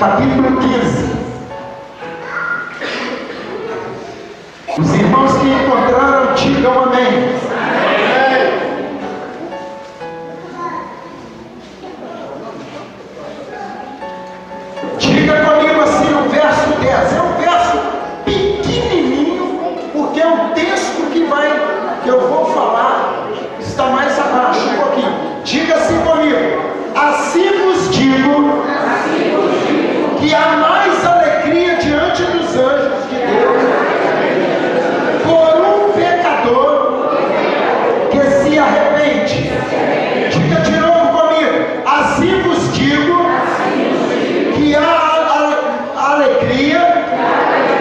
capítulo 15. Os irmãos que encontraram, digam amém. Diga comigo assim o verso 10. É um verso pequenininho, porque é um texto que eu vou falar, está mais abaixo um pouquinho. Diga assim comigo: assim vos digo que há mais alegria diante dos anjos de Deus por um pecador que se arrepende. Diga de novo comigo: assim vos digo que há alegria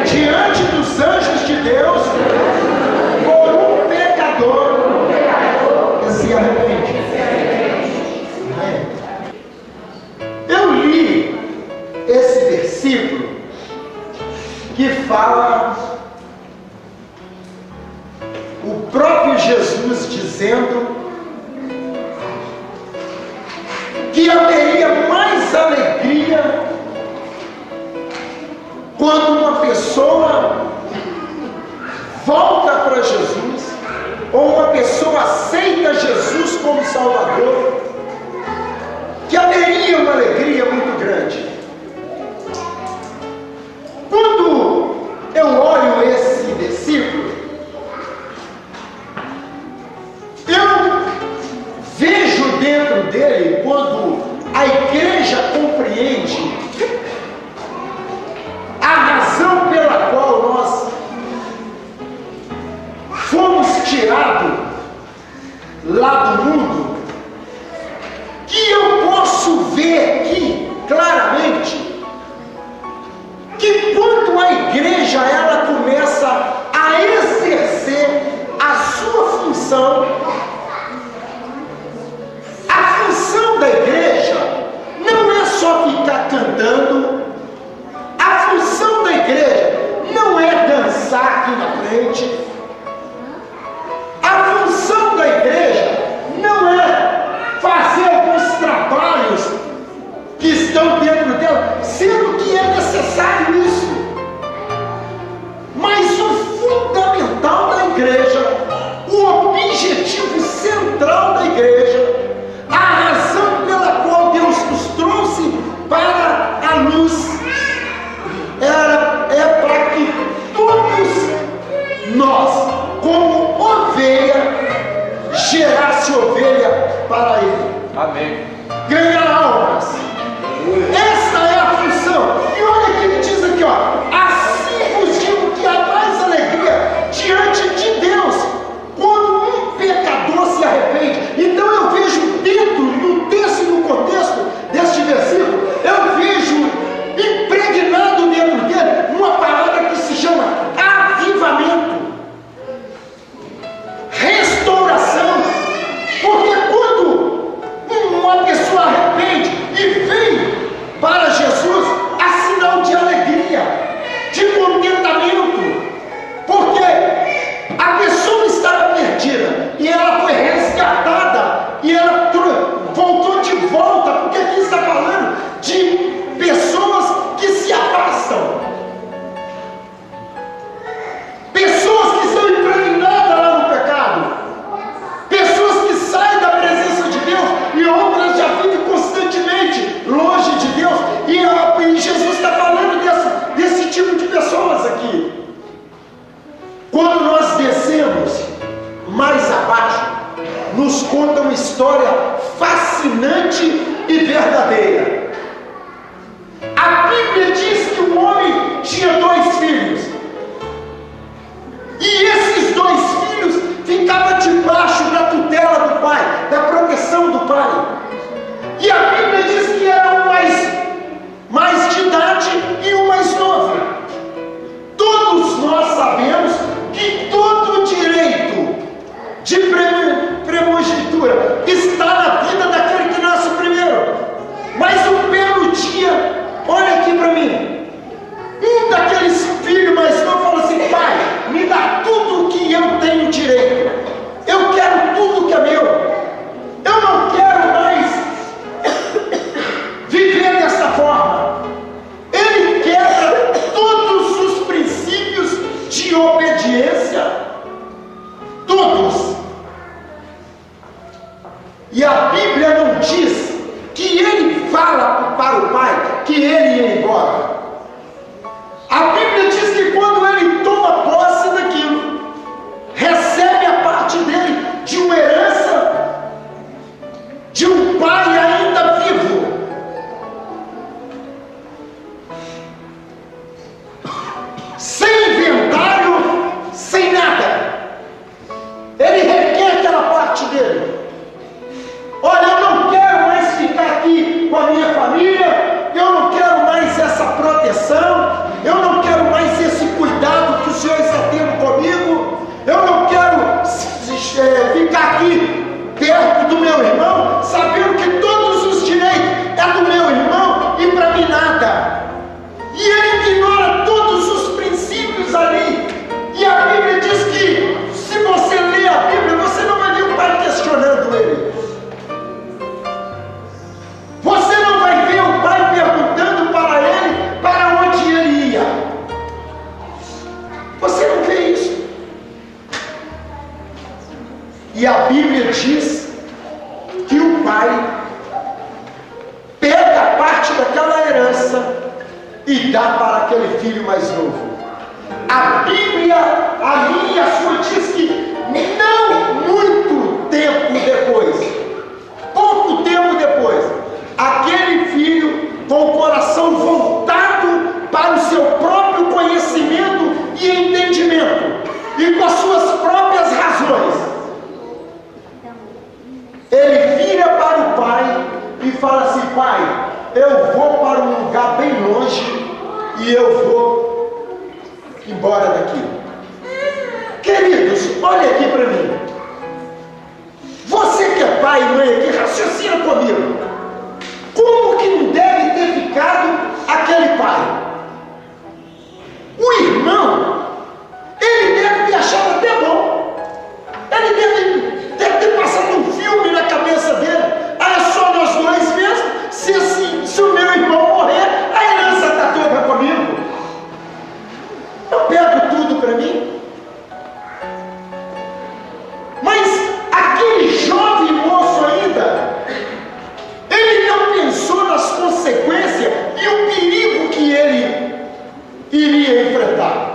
diante dos anjos de Deus por um pecador que se arrepende. Eu li esse versículo que fala o próprio Jesus dizendo que haveria mais alegria quando uma pessoa volta para Jesus, ou uma pessoa aceita Jesus como Salvador, que haveria uma alegria muito grande. Quando eu olho esse versículo, eu vejo dentro dele, quando a igreja compreende a razão pela qual nós fomos tirados lá do mundo, que eu posso ver aqui claramente que quando a igreja ela começa a exercer a sua função, a função da igreja não é só ficar cantando, a função da igreja não é dançar aqui na frente, a função da igreja não é fazer alguns trabalhos que estão dentro dela, sendo que é necessário isso. Mas o fundamental da igreja, o objetivo central da igreja, a razão pela qual Deus nos trouxe para a luz, é para que todos nós, como ovelha, gerasse ovelha para Ele. Amém. Ganhar almas. Essa é a função. E olha que ele diz aqui, ó: assim vos digo que há mais alegria diante de Deus quando um pecador se arrepende. Então eu vejo dentro, no texto e no contexto deste versículo, eu vejo impregnado dentro dele uma palavra que se chama avivamento, restauração. Porque quando uma pessoa arrepende e vem para Jesus, há sinal de alegria, de contentamento, porque a pessoa estava perdida e ela foi resgatada e ela voltou de volta, porque aqui está falando de pessoas que se afastam, pessoas que estão impregnadas lá no pecado, pessoas que saem da presença de Deus e outras já vivem constantemente longe de Deus, e Jesus está falando desse tipo de pessoas aqui. Quando nós descemos mais abaixo, nos conta uma história fascinante e verdadeira. A Bíblia diz que um homem tinha 2 filhos, e esses 2 filhos ficavam debaixo da tutela do pai, da proteção do pai. E a Bíblia diz que era um mais de idade e um mais novo. Todos nós sabemos que todo o direito de primogenitura está na vida daquele que nasce primeiro. Mas um belo dia, olha aqui para mim, um daqueles embora. A Bíblia diz que quando ele toma posse daquilo, recebe a parte dele de uma herança de um pai ainda vivo. Sem inventário, sem nada. Ele requer aquela parte dele. Olha, eu não quero mais ficar aqui com a minha família, eu não quero mais essa proteção, eu não quero mais esse cuidado que o Senhor está tendo comigo, eu não quero ficar aqui perto do meu irmão, sabendo que todos os direitos é do meu irmão e para mim nada. E ele ignora todos os princípios ali. E a Bíblia diz que, se você ler a Bíblia, você não vai ver o pai questionando ele. Você não vai ver o pai perguntando para ele para onde ele ia. Você não vê isso. E a Bíblia diz que o pai pega parte daquela herança e dá para aquele filho mais novo. A Bíblia, a minha, a sua, diz que não muito tempo depois, pouco tempo depois, aquele filho com o coração voltado para o seu próprio conhecimento e entendimento, e com as suas próprias razões, ele vira para o pai e fala assim: pai, eu vou para um lugar bem longe e eu vou embora daqui. Queridos, olha aqui para mim. Você que é pai e mãe aqui, raciocina comigo. Como que não deve ter ficado aquele pai? O irmão, ele deve ter achado até bom. Ele deve ter passado um filme na cabeça dele. Ah, é só nós dois mesmo? Se o meu irmão morrer, a herança está toda comigo. Eu pego tudo para mim. Mas aquele jovem moço ainda, ele não pensou nas consequências e o perigo que ele iria enfrentar.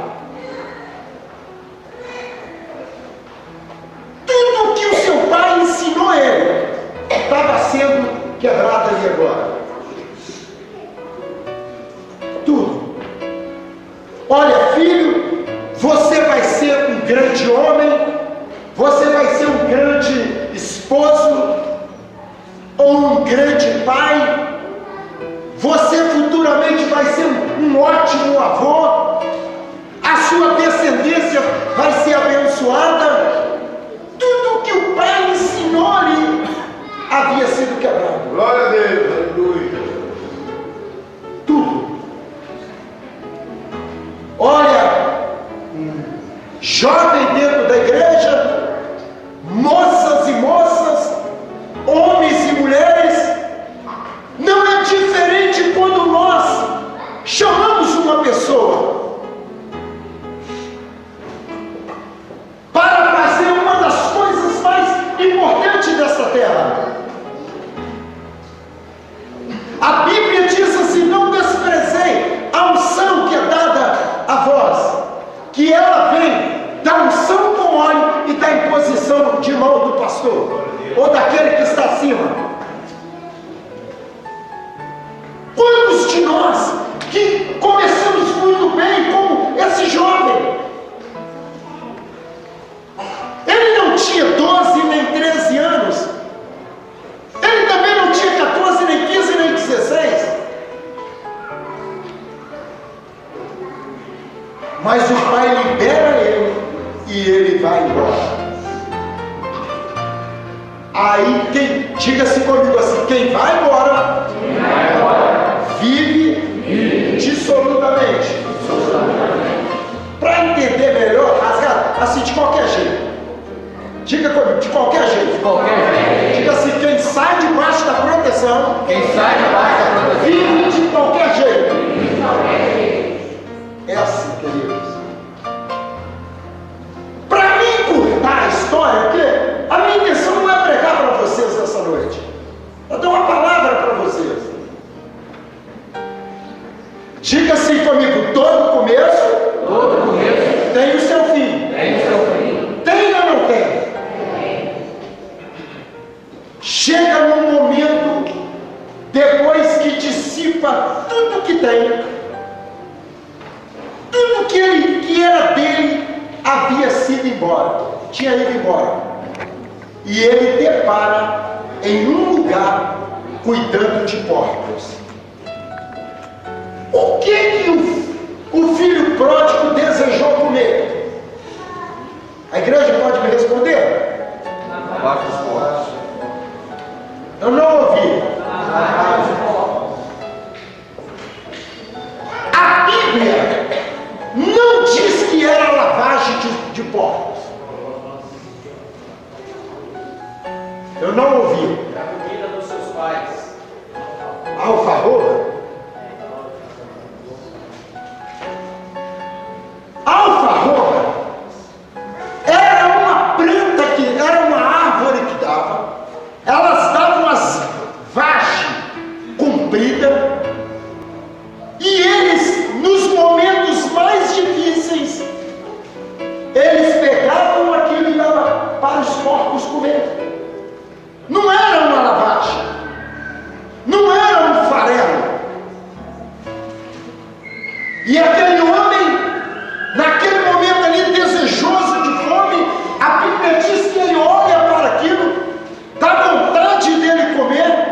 Tudo que o seu pai ensinou ele estava sendo quebrado ali agora. Tudo. Olha, filho, você vai ser um grande homem, você vai ser um grande esposo, ou um grande pai, você futuramente vai ser um ótimo avô, a sua descendência vai ser abençoada. Tudo que o pai ensinou ali havia sido quebrado. Glória a Deus, aleluia. Tudo. Olha, jovem dentro da igreja, moças e moças, homens e mulheres, não é diferente quando nós chamamos uma pessoa para fazer uma das coisas mais importantes desta terra. A Bíblia diz assim: não desprezei a unção que é dada a vós, que ela vem da unção com óleo e da imposição de mão do pastor, ou daquele que está acima. Quantos de nós que começamos muito bem, como esse jovem? Ele não tinha 12 nem 13 anos, ele também não tinha 14, nem 15, nem 16. Mas o pai libera ele e ele vai embora. Aí, diga-se comigo assim: quem vai embora, vive dissolutamente. Para entender melhor, rasgado, assim, de qualquer jeito. Diga comigo, de qualquer jeito. De qualquer jeito. Diga assim: quem sai debaixo da proteção, vive de qualquer jeito. É assim, queridos. Para mim encurtar a história, porque a minha intenção não é pregar para vocês essa noite. Eu dou uma palavra para vocês. Diga assim comigo: todo começo tem o seu fim. Tem ou não tem? Chega num momento, depois que dissipa tudo que tem, tudo que era dele havia sido embora, tinha ido embora, e ele depara em um lugar cuidando de porcos. O que o filho pródigo desejou comer? A igreja pode me responder? Eu não ouvi. A Bíblia não diz que era lavagem de porcos. Eu não ouvi. A comida dos seus pais. Alfarroba? Alfarroba era uma planta, era uma árvore que dava. Elas davam umas vagens compridas, e eles, nos momentos mais difíceis, eles pegavam aquilo e davam para os porcos comer. Não era uma lavagem, não era um farelo. E aquele homem, naquele momento ali, desejoso de fome, a Bíblia diz que ele olha para aquilo, dá vontade dele comer,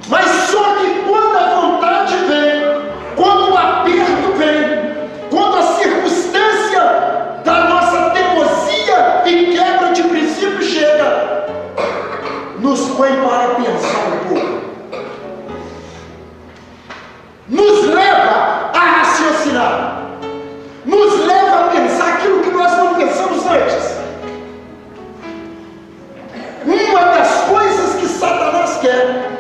mas só que quando a vontade vem, quando o aperto vem, quando a circunstância da nossa teimosia e quebra de princípio chega, nos põe para pensar um pouco, nos leva a raciocinar, nos leva a pensar aquilo que nós não pensamos antes. Uma das coisas que Satanás quer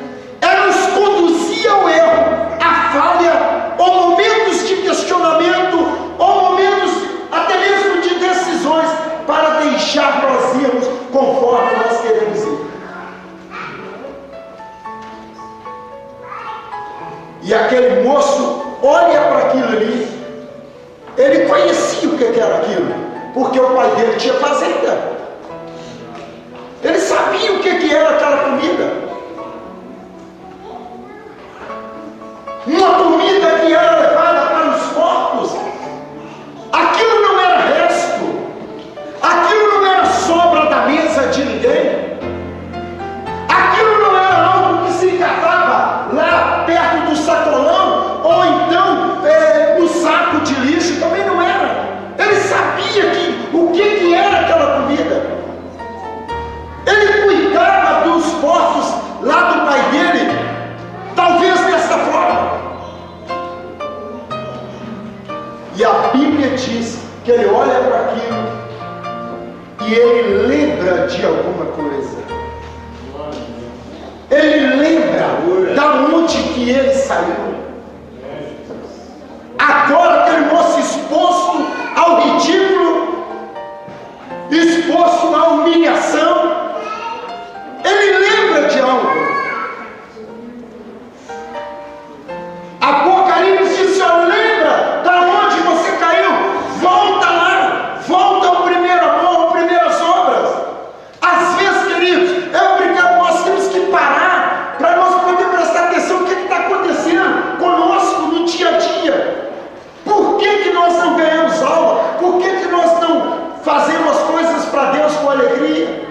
é nos conduzir ao erro, à falha, ou momentos de questionamento, ou momentos até mesmo de decisões, para deixar nós irmos conforme nós queremos ir. E aquele moço olha para aquilo ali, ele conhecia o que era aquilo, porque o pai dele tinha fazenda. Ele sabia o que era aquela comida. Uma comida que era levada para os porcos. Aquilo não era resto, aquilo não era sobra da mesa de ninguém, aquilo não era algo que se engatava lá perto do sacolão, ou então no saco de lixo. Também não era. Ele sabia o que era aquela comida. Ele cuidava dos porcos lá do pai dele, talvez dessa forma. E a Bíblia diz que ele olha para aquilo e ele lembra de alguma coisa. Ele lembra da onde que ele saiu. Agora aquele moço exposto ao ridículo, exposto à humilhação, ele lembra de algo. Apocalipse diz: lembra da onde você caiu, volta lá, volta ao primeiro amor, às primeiras obras. Às vezes, queridos, é obrigado, nós temos que parar para nós poder prestar atenção no que está acontecendo conosco no dia a dia. Por que nós não ganhamos aula? Por que nós não fazemos as coisas para Deus com alegria?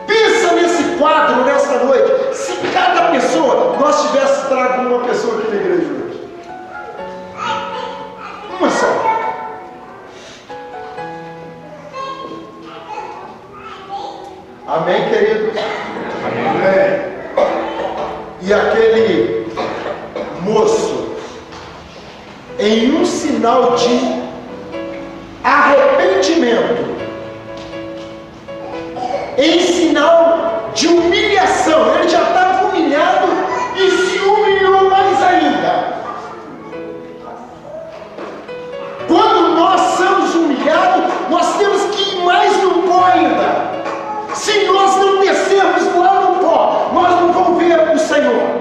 Pensa nesse quadro nesta noite. Se cada pessoa, nós tivesse trago uma pessoa aqui na igreja hoje, uma só, amém, querido? Amém. E aquele moço, em um sinal de arrependimento, em sinal de humilhação, ele já estava humilhado e se humilhou mais ainda. Quando nós somos humilhados, nós temos que ir mais no pó ainda. Se nós não descermos lá no pó, nós não vamos ver o Senhor.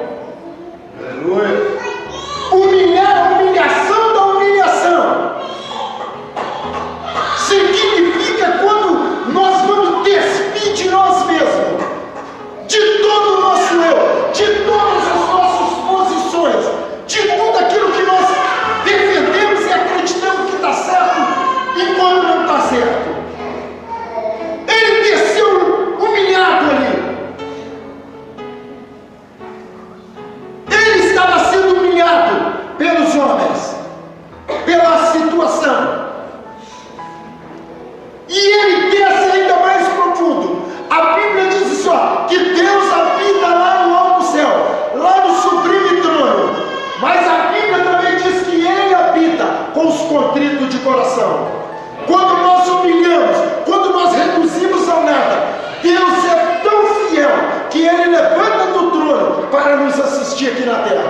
nos assistir aqui na terra.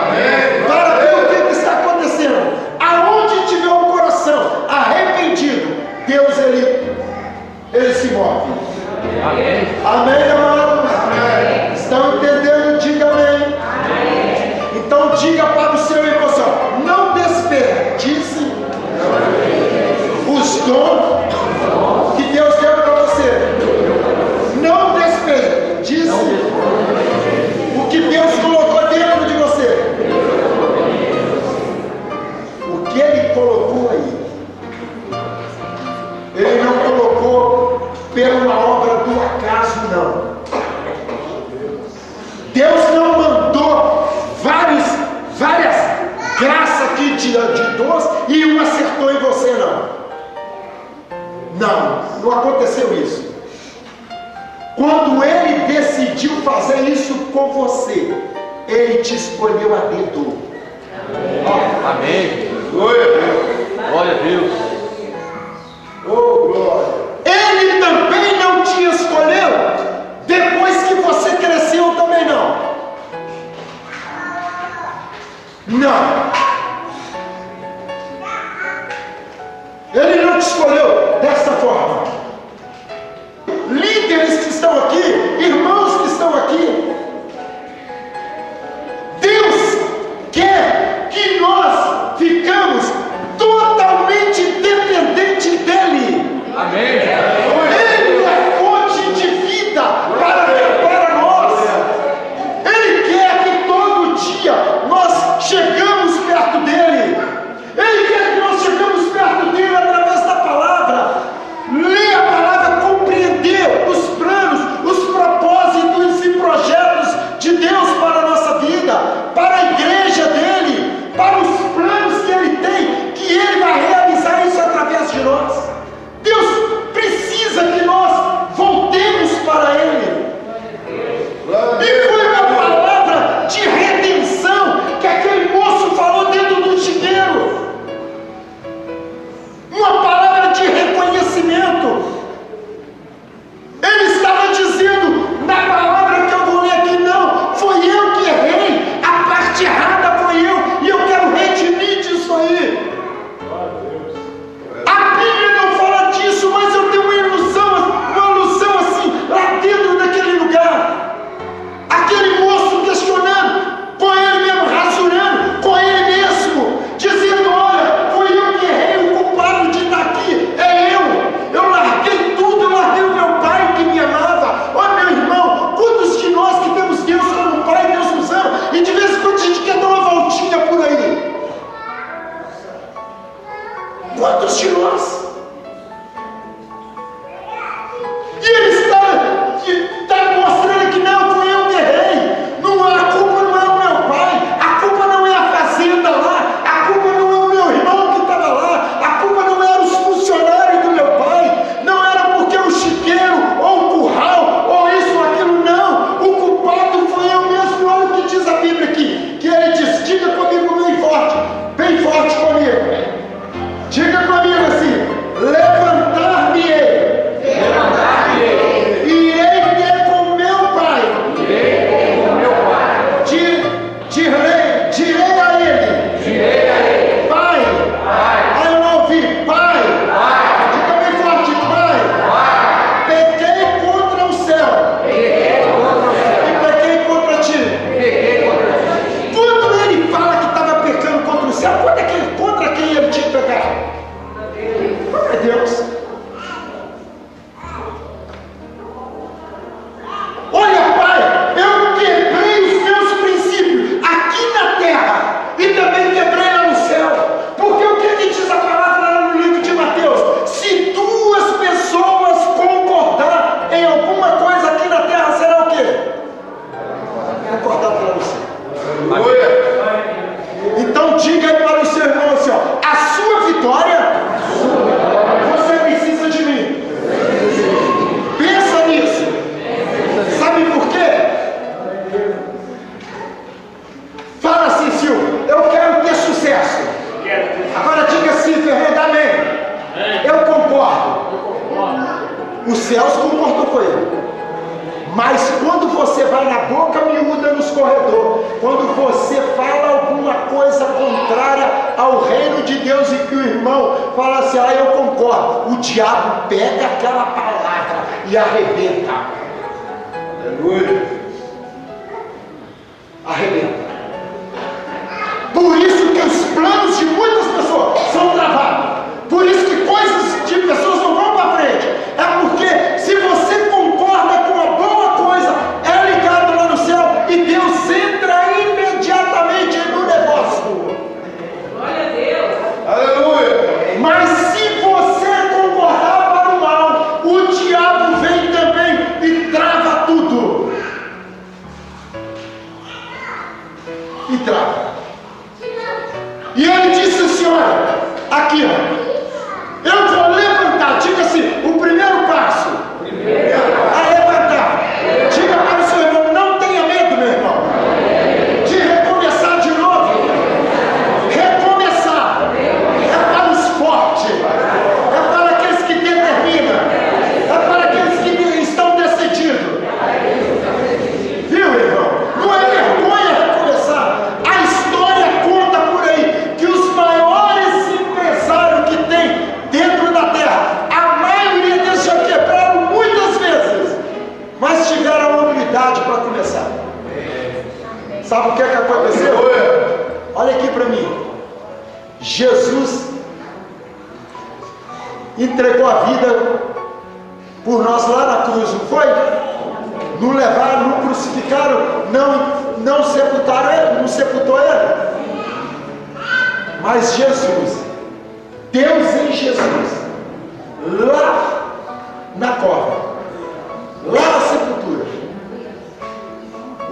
Amém. Para ver o que está acontecendo. Aonde tiver um coração arrependido, Deus ele se move. Amém. Amém, amados? Amém. Estão entendendo? Diga amém. Amém. Então diga para o seu irmão, não desperdice os dons que Deus deu para você. Não desperdice o que Deus colocou dentro de você. O que Ele colocou aí, Ele não colocou pela obra do acaso, não. Deus não mandou várias graças aqui de dons e um acertou em você, não. Não aconteceu isso. Quando Ele decidiu fazer isso com você, Ele te escolheu a dedo. Amém. Glória a Deus. Glória a Deus. Oh, glória. Ele também não te escolheu depois que você cresceu também, não. Não. Ele não te escolheu desta forma. Líderes que estão aqui, irmãos que estão aqui, Deus quer que nós ficamos totalmente dependentes dEle. Amém. Ele é fonte de vida para nós. Ele quer que todo dia nós chegamos perto dEle. Ele quer que nós chegamos perto dEle através da palavra. Ler a palavra, compreender os planos, os propósitos e projetos de Deus para a nossa vida, para a igreja dEle, para os planos que Ele tem, que Ele vai realizar isso através de nós. Deus precisa que nós voltemos para Ele. E foi uma palavra de redenção que aquele moço falou dentro do chiqueiro. Uma palavra de reconhecimento. Ele estava dizendo na palavra que eu vou ler aqui, não, foi eu que errei, a parte errada foi eu, e eu quero redimir disso aí. A Bíblia não fala disso, mas eu tenho uma ilusão assim, lá dentro daquele lugar. Aquele moço questionando, com ele mesmo, rasurando, com ele mesmo, dizendo, olha, foi eu que errei, o culpado de estar aqui é eu larguei tudo, eu larguei o meu pai que me amava. Ó meu irmão, quantos de nós que temos Deus como pai, Deus nos ama, e de vez em quando a gente quer dar uma voltinha por aí? Quantos de nós? E ele está mostrando que não, foi eu que errei. A culpa não é o meu pai, a culpa não é a fazenda lá, a culpa não é o meu irmão que estava lá, a culpa não era os funcionários do meu pai, não era porque o chiqueiro, ou o curral, ou isso ou aquilo, não. O culpado foi eu mesmo. Olha o que diz a Bíblia aqui, que ele diz, diga comigo bem forte comigo. Diga comigo assim, levantar-me-ei. Irei ter com meu pai. Direi a ele. Pai. Aí eu não ouvi. Pai. Diga bem forte. Pai. Pequei contra o céu. E pequei contra ti. Quando ele fala que estava pecando contra o céu, contra quem ele tinha pecado? Contra Deus. Olha, pai, eu quebrei os meus princípios aqui na terra e também quebrei lá no céu. Porque o que diz a palavra lá no livro de Mateus? Se duas pessoas concordar em alguma coisa aqui na terra, será o quê? Concordar lá no céu. Então diga aí para o seu irmão assim, ó, a sua vitória, você precisa de mim. Pensa nisso. Sabe por quê? Fala assim, Silvio, eu quero ter sucesso. Agora diga assim, Fernando, amém. Eu concordo. Os céus concordam com ele. Mas quando você vai na boca miúda nos corredores. Quando você fala alguma coisa contrária ao reino de Deus e que o irmão fala assim, eu concordo, o diabo pega aquela palavra e arrebenta. Aleluia. Arrebenta. Por isso que os planos de muitas pessoas são travados. Por isso que coisas de pessoas não vão para frente. É porque se você concorda com uma boa coisa, é ligado lá no céu e Deus entra imediatamente no negócio. Glória a Deus. Aleluia. Mas se você concordar para o mal, o diabo vem também e trava tudo. E trava. E ele disse assim, olha, aqui eu vou levantar, diga assim, o primeiro passo a levantar, diga para o seu irmão, não tenha medo, meu irmão, de recomeçar de novo. Recomeçar é para os fortes, é para aqueles que determinam, é para aqueles que estão decididos. Viu, irmão? Não é vergonha recomeçar. A história conta por aí que os maiores empresários que tem dentro da terra, a maioria deles já quebraram muitas vezes, mas tiveram a humildade para começar. Sabe o que aconteceu? Olha aqui para mim. Jesus entregou a vida por nós lá na cruz, não foi? Não levaram, não crucificaram, não sepultaram ele, não sepultou ele. Mas Jesus, Deus em Jesus, lá na cova, lá na sepultura,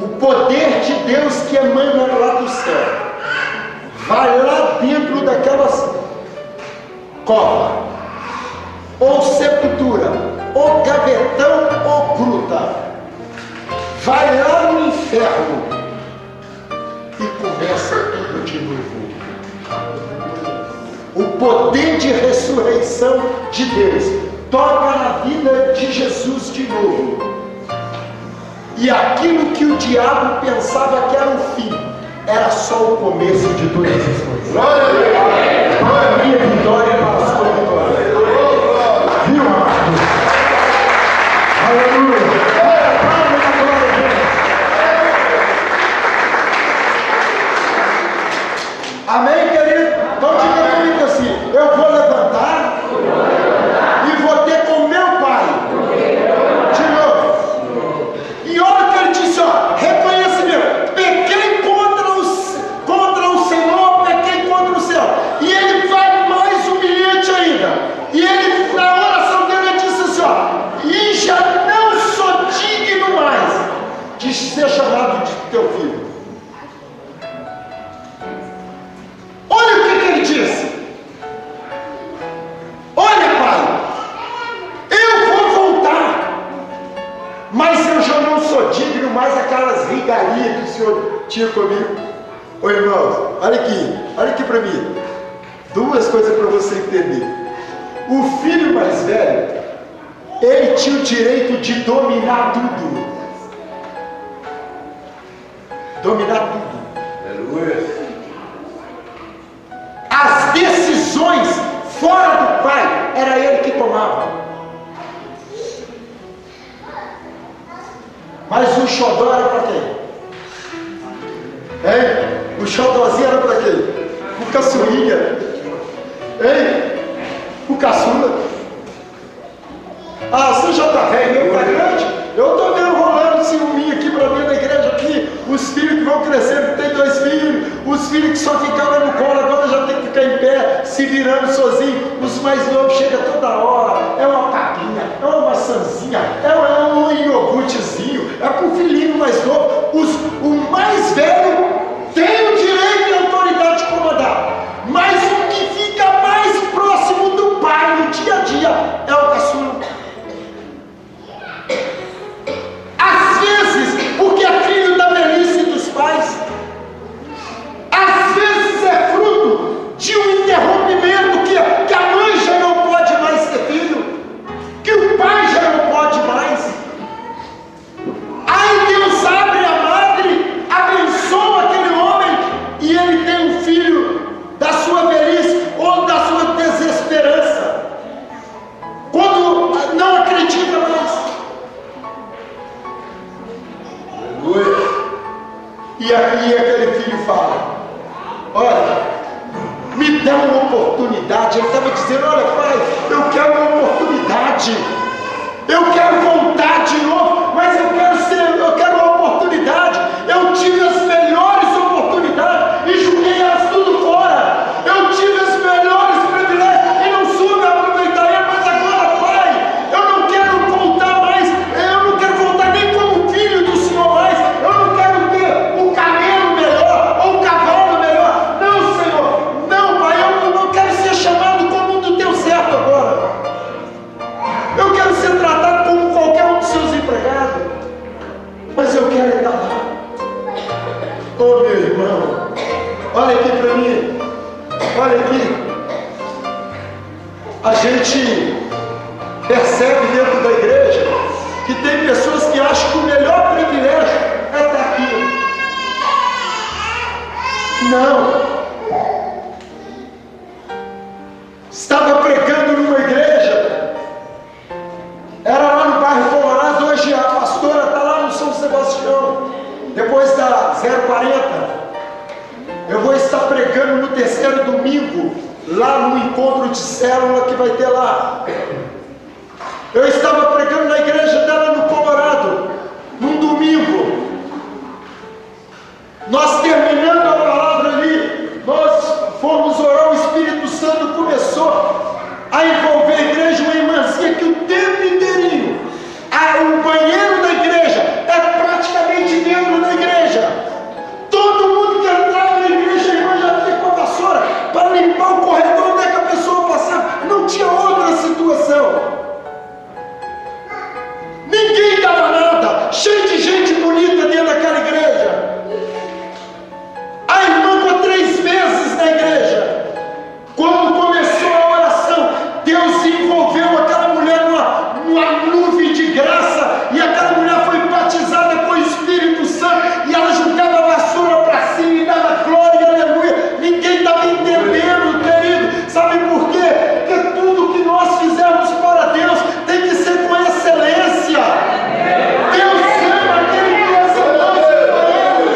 o poder de Deus que emana lá do céu, vai lá dentro daquelas cova, ou sepultura, ou gavetão, ou gruta, vai lá no inferno e começa tudo de novo. O poder de ressurreição de Deus toca na vida de Jesus de novo. E aquilo que o diabo pensava que era o fim, era só o começo de todas as coisas. Glória a Deus. Para a minha vitória e para a sua vitória. Viu, amado? Aleluia. Amém, querido? Então diga comigo assim, eu vou levantar e vou ter com meu Pai. De novo. E olha que ele disse, reconhecimento. Pequei contra o Senhor, pequei contra o céu. E ele vai mais humilhante ainda. E ele, na oração dele, ele disse assim, e já não sou digno mais de ser chamado de teu filho. Olha o que ele disse. Olha, Pai, eu vou voltar, mas eu já não sou digno mais daquelas rigarias que o Senhor tinha comigo. Ô irmãos, olha aqui para mim. Duas coisas para você entender. O filho mais velho, ele tinha o direito de dominar tudo. Dominar tudo. Aleluia. As decisões fora do pai, era ele que tomava. Mas o xodó era para quem? Hein? O xodózinho era para quem? O caçulinha. Hein? O caçula. Você já está velho, eu está grande? Eu estou vendo rolando ciúminho aqui para dentro da igreja aqui. Os filhos que vão crescendo, tem 2 filhos. Os filhos que só ficavam no colo, agora já tem que ficar em pé, se virando sozinho. Os mais novos chegam toda hora. É uma papinha, é uma maçãzinha, é um iogurtezinho. É para o filhinho mais novo. O mais velho tem o direito e a autoridade de comandar. Mas o que fica mais próximo do pai no dia a dia é o caçula. Às vezes, porque é filho da velhice dos pais. Às vezes é fruto de um interrompimento que a mãe já não pode mais ter filho, que o pai já não pode mais. Aí Deus abre a madre aí aquele filho fala: olha, me dá uma oportunidade. Ele estava dizendo: olha, pai, eu quero uma oportunidade, eu quero voltar de novo, mas eu quero uma oportunidade. Eu tive as melhores oportunidades e joguei elas tudo fora. Eu tive as melhores privilégios e não soube aproveitar eles. Mas agora, pai, eu não quero voltar mais, eu não quero voltar nem como filho do Senhor mais. Eu não quero ter o camelo melhor ou o cavalo melhor. Não, Senhor, não, pai, eu não quero ser chamado como um do teu servo agora. Eu quero ser tratado como qualquer um dos seus empregados, mas eu quero estar lá. Oh, meu irmão, olha aqui para mim, olha aqui. A gente percebe dentro da igreja que tem pessoas que acham que o melhor privilégio é estar aqui. Não. Estava pregando numa igreja, era lá no bairro Colorado. Hoje a pastora está lá no São Sebastião. Depois da 040, eu vou estar pregando no terceiro domingo, lá no encontro de célula que vai ter lá. Eu estava pregando na igreja dela no Colorado, num domingo. Nós terminando a palavra ali, nós fomos orar, o Espírito Santo começou a envolver a igreja, uma irmãzinha que o tempo inteirinho, o banheiro da igreja é praticamente dentro da igreja. Todo mundo que entrava na igreja, a irmã já tinha com a vassoura para limpar o corredor onde é que a pessoa passava. Não tinha outra situação. Ninguém dava nada, cheio de gente bonita dentro daquela igreja. A irmã ficou 3 meses na igreja. Quando começou a oração, Deus envolveu aquela mulher numa nuvem de graça, e aquela mulher foi batizada com o Espírito Santo, e ela jogava a vassoura para cima e dava glória e aleluia. Ninguém estava entendendo, querido. Sabe por quê? Porque tudo que nós fizermos para Deus tem que ser com excelência. Deus ama aquele que excelência para Ele.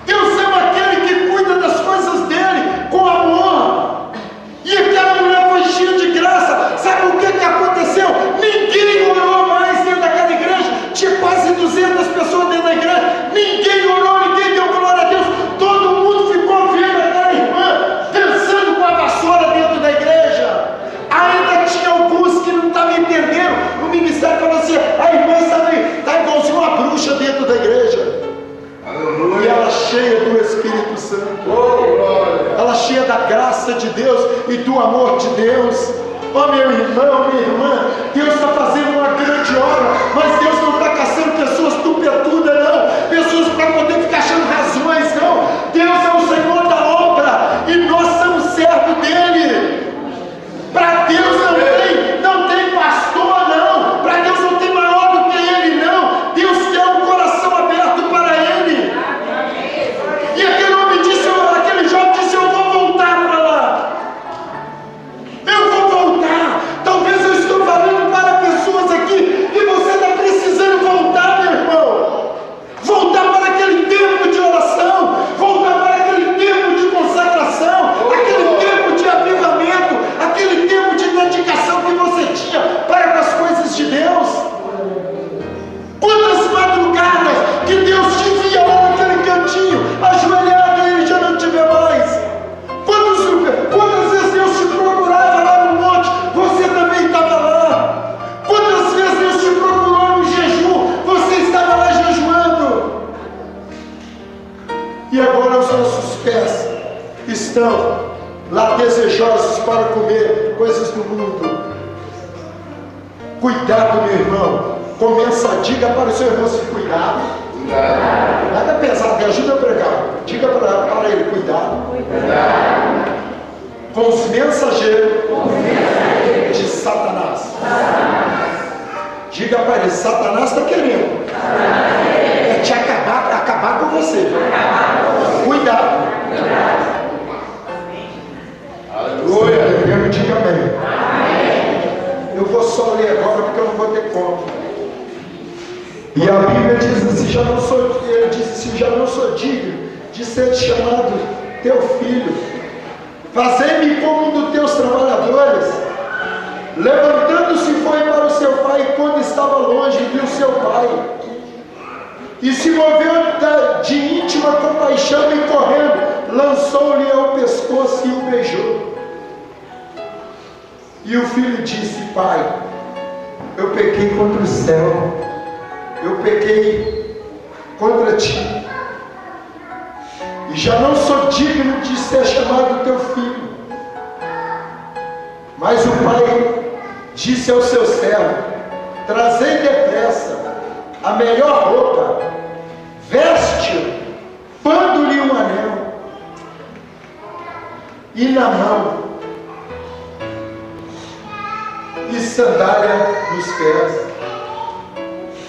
Deus ama aquele que cuida das coisas dele com amor. E aquela mulher foi cheia de graça. Sabe o que aconteceu? Ninguém orou mais dentro daquela igreja. Tinha quase 200 pessoas dentro da igreja. Ninguém orou, ninguém deu glória a Deus. Todo mundo ficou vendo aquela irmã dançando com a vassoura dentro da igreja. Ainda tinha alguns que não estavam entendendo. O ministério falou assim: a irmã está igualzinho uma bruxa dentro da igreja. E ela cheia do Espírito Santo, ela cheia da graça de Deus e do amor de Deus. Oh, meu irmão, minha irmã, Deus está fazendo uma grande obra, mas Deus não está caçando pessoas tupetudas, não, pessoas para poder ficar achando razões, não. Deus é o Senhor da obra e nós somos servos dele. Para Deus não tem pastor, não. Para Deus não tem maior do que ele, não. Deus quer um coração aberto para ele. E aquele homem disse, aquele jovem disse: eu vou voltar para lá. Eu vou voltar. Talvez eu estou falando para pessoas aqui que você está precisando voltar, meu irmão. Voltar para aquele tempo de oração, voltar para aquele tempo de consagração, aquele tempo de avivamento, aquele tempo de dedicação que você tinha para com as coisas de Deus. Quantas madrugadas que Deus te via lá naquele cantinho, ajoelhado, e ele já não te vê mais. Quantas vezes Deus te procurava lá no monte, você também estava lá. Quantas vezes Deus te procurou no jejum, você estava lá jejuando. E agora os nossos pés estão lá desejosos para comer coisas do mundo. Cuidado, meu irmão. Diga para o seu irmão assim: cuidado. Nada pesado, me ajuda a pregar. Diga para ele: cuidado. Com os mensageiros de Satanás. Diga para ele: Satanás está querendo te acabar com você. Cuidado. Aleluia. Diga amém. Eu vou só ler agora porque eu não vou ter como. E a Bíblia diz assim, já não sou, ele de ser chamado teu filho. Fazei-me como um dos teus trabalhadores. Levantando-se foi para o seu pai, e quando estava longe, viu seu pai. E se moveu de íntima compaixão e correndo, lançou-lhe ao pescoço e o beijou. E o filho disse: pai, eu pequei contra o céu, eu pequei contra ti, e já não sou digno de ser chamado teu filho. Mas o pai disse ao seu servo: trazei depressa a melhor roupa, veste-o, pondo-lhe um anel, e na mão, e sandália nos pés.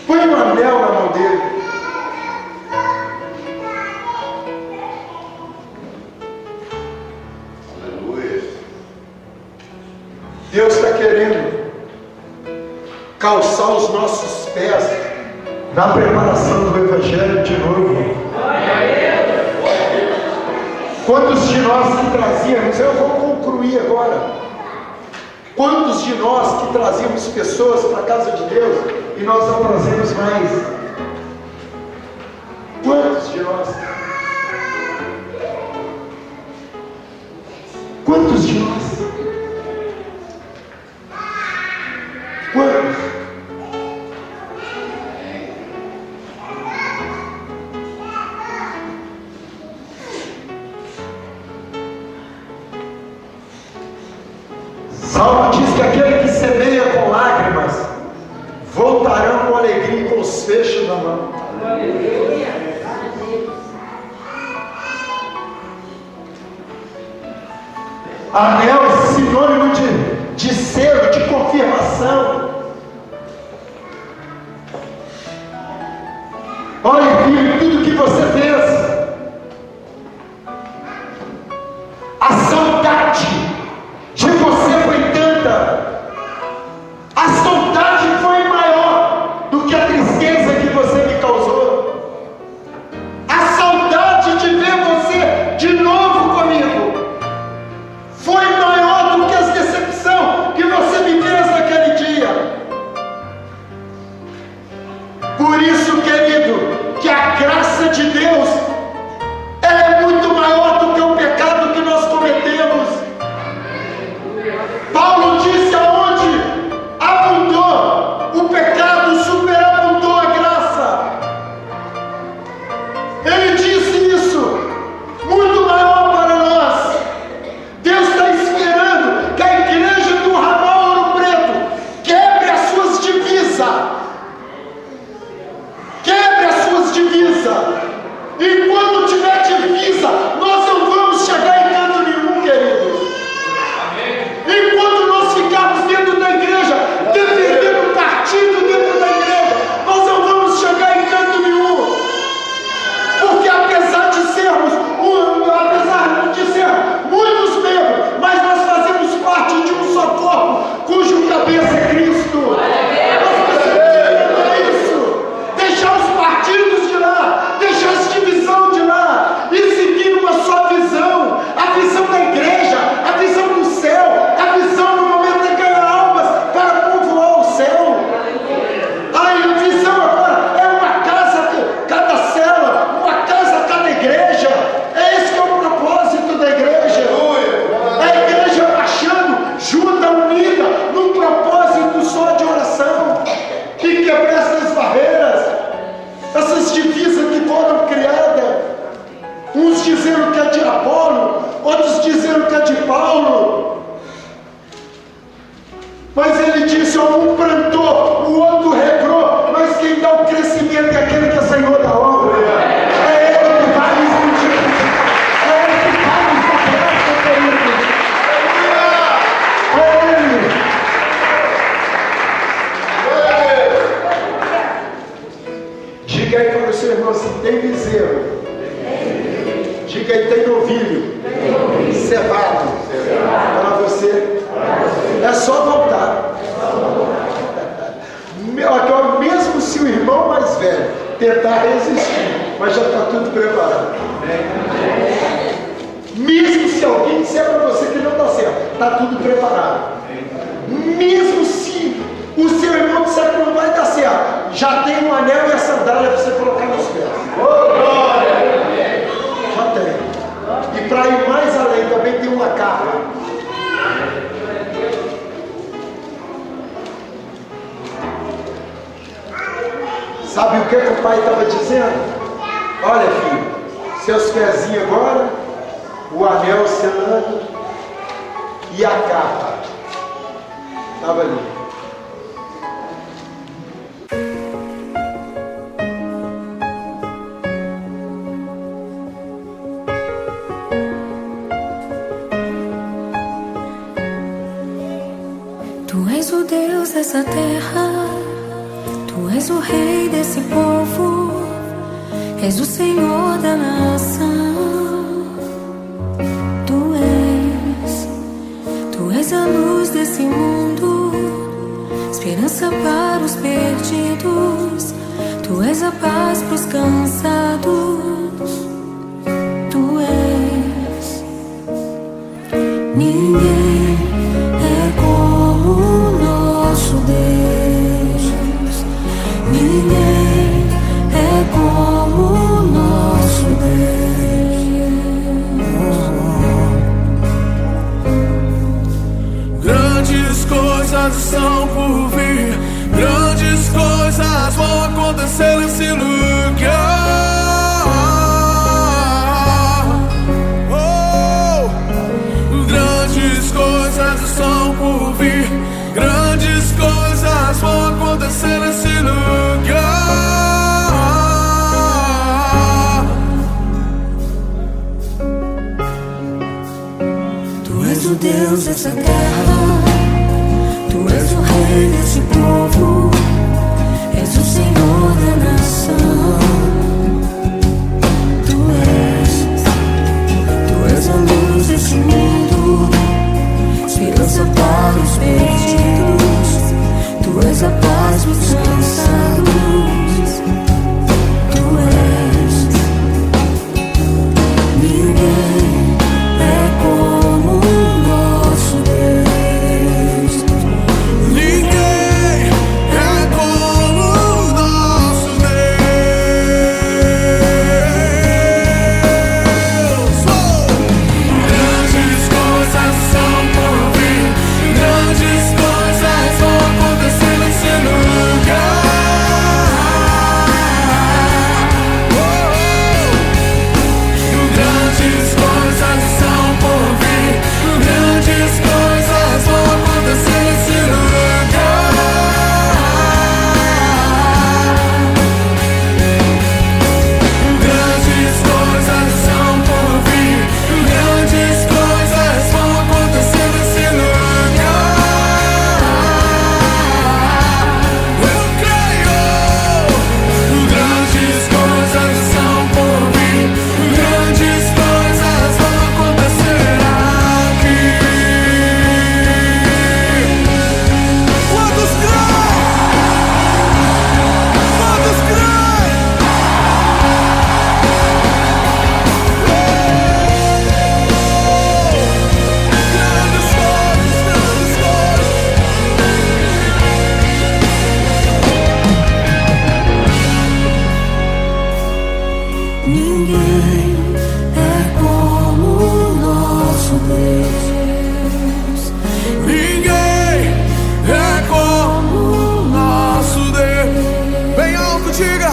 Põe um anel na mão dele. Aleluia. Deus está querendo calçar os nossos pés na preparação do Evangelho de novo. Quantos de nós que trazíamos, eu vou concluir agora, quantos de nós que trazíamos pessoas para a casa de Deus e nós não trazemos mais? Quantos de nós? Quantos de nós? Quantos? Salmo diz que aquele que semeia com lágrimas voltarão com alegria e com os fechos na mão. Anel é sinônimo de selo, de confirmação. Olha, filho, tudo que você fez, a saudade de você foi tanta, a saudade foi maior do que a tristeza que você me causou, a saudade de ver você de novo comigo foi maior do que a decepção que você me fez naquele dia. Por isso, querido, que a graça de Deus ela é muito maior do que o pecado que nós cometemos. Paulo disse: aonde abundou o pecado, superabundou a graça. Ele disse isso, muito maior para nós. Deus está esperando que a igreja do Ramal Ouro Preto quebre as suas divisas. Quebre as suas divisas. E quando tiver divisa, nós não vamos chegar em canto nenhum, queridos. E quando nós ficarmos dentro da igreja, defendendo o partido dentro da igreja, nós não vamos chegar em canto nenhum. Porque apesar de sermos muitos membros, mas nós fazemos parte de um só corpo, cujo cabeça é Cristo. Nós precisamos isso. Deixar os partidos de lá, deixar as divisões de lá e seguir uma só visão, a visão da igreja, a visão do céu, a visão no momento de ganhar almas para povoar o céu. A visão agora é uma casa cada célula, uma casa cada igreja. É esse que é o propósito da igreja. A igreja marchando junta, unida, num propósito só de oração, que quebrar essas barreiras, essas divisas que foram criadas, uns dizendo que é de Apolo, outros dizendo que é de Paulo. Mas ele disse: um plantou, o outro regrou, mas quem dá o crescimento é aquele que é Senhor da obra. É Ele que vai nos medir, é Ele que vai nos dar graça, queridos. É Ele. Diga aí para o seu irmão assim: tem bezerro. Diga aí: tem novilho cevado para você. É só voltar. Mesmo se o irmão mais velho tentar resistir, mas já está tudo preparado. Mesmo se alguém disser para você que não está certo, está tudo preparado. Mesmo se o seu irmão disser que não vai dar certo, já tem um anel e a sandália para você colocar nos pés. Já tem. E para ir mais além, também tem uma capa. Sabe o que o pai estava dizendo? Olha, filho, seus pezinhos agora, o anel selando e a capa. Estava ali. Tu és o Deus dessa terra, Tu és o Rei desse povo, és o Senhor da nação. Tu és a luz desse mundo, esperança para os perdidos. Tu és a paz para os cansados. Tu és. Ninguém é como o nosso Deus. Ninguém é como o nosso Deus. Grandes coisas estão por vir, grandes coisas vão acontecer nesse lugar. Oh! Grandes coisas estão por vir, grandes coisas vão acontecer nesse lugar. Tu és o Deus dessa terra, Tu és o Rei desse povo, és o Senhor da nação. Tu és a luz desse mundo, esperança para os perdidos. Tu és a paz para os cansados. Tu és. Ninguém é como o nosso Deus. Ninguém é como o nosso Deus. Oh! Grandes coisas são por vir, grandes coisas vão acontecer nesse lugar. Grandes coisas são por vir, grandes coisas vão acontecer nesse lugar. Grandes coisas são por vir, grandes coisas vão acontecer nesse lugar. Eu creio. Grandes coisas são por vir, grandes coisas vão acontecer aqui. Quantos creem? Quantos creem? Grandes coisas, grandes coisas. Ninguém é como o nosso Deus. Ninguém é como o nosso Deus. Bem alto, diga: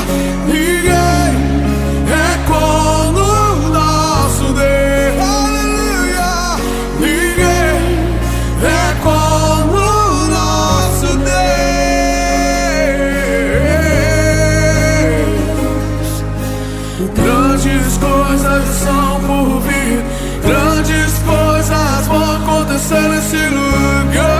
ninguém é como o nosso Deus. Aleluia! Ninguém é como o nosso Deus. Grandes coisas são por vir, grandes coisas vão acontecer nesse lugar.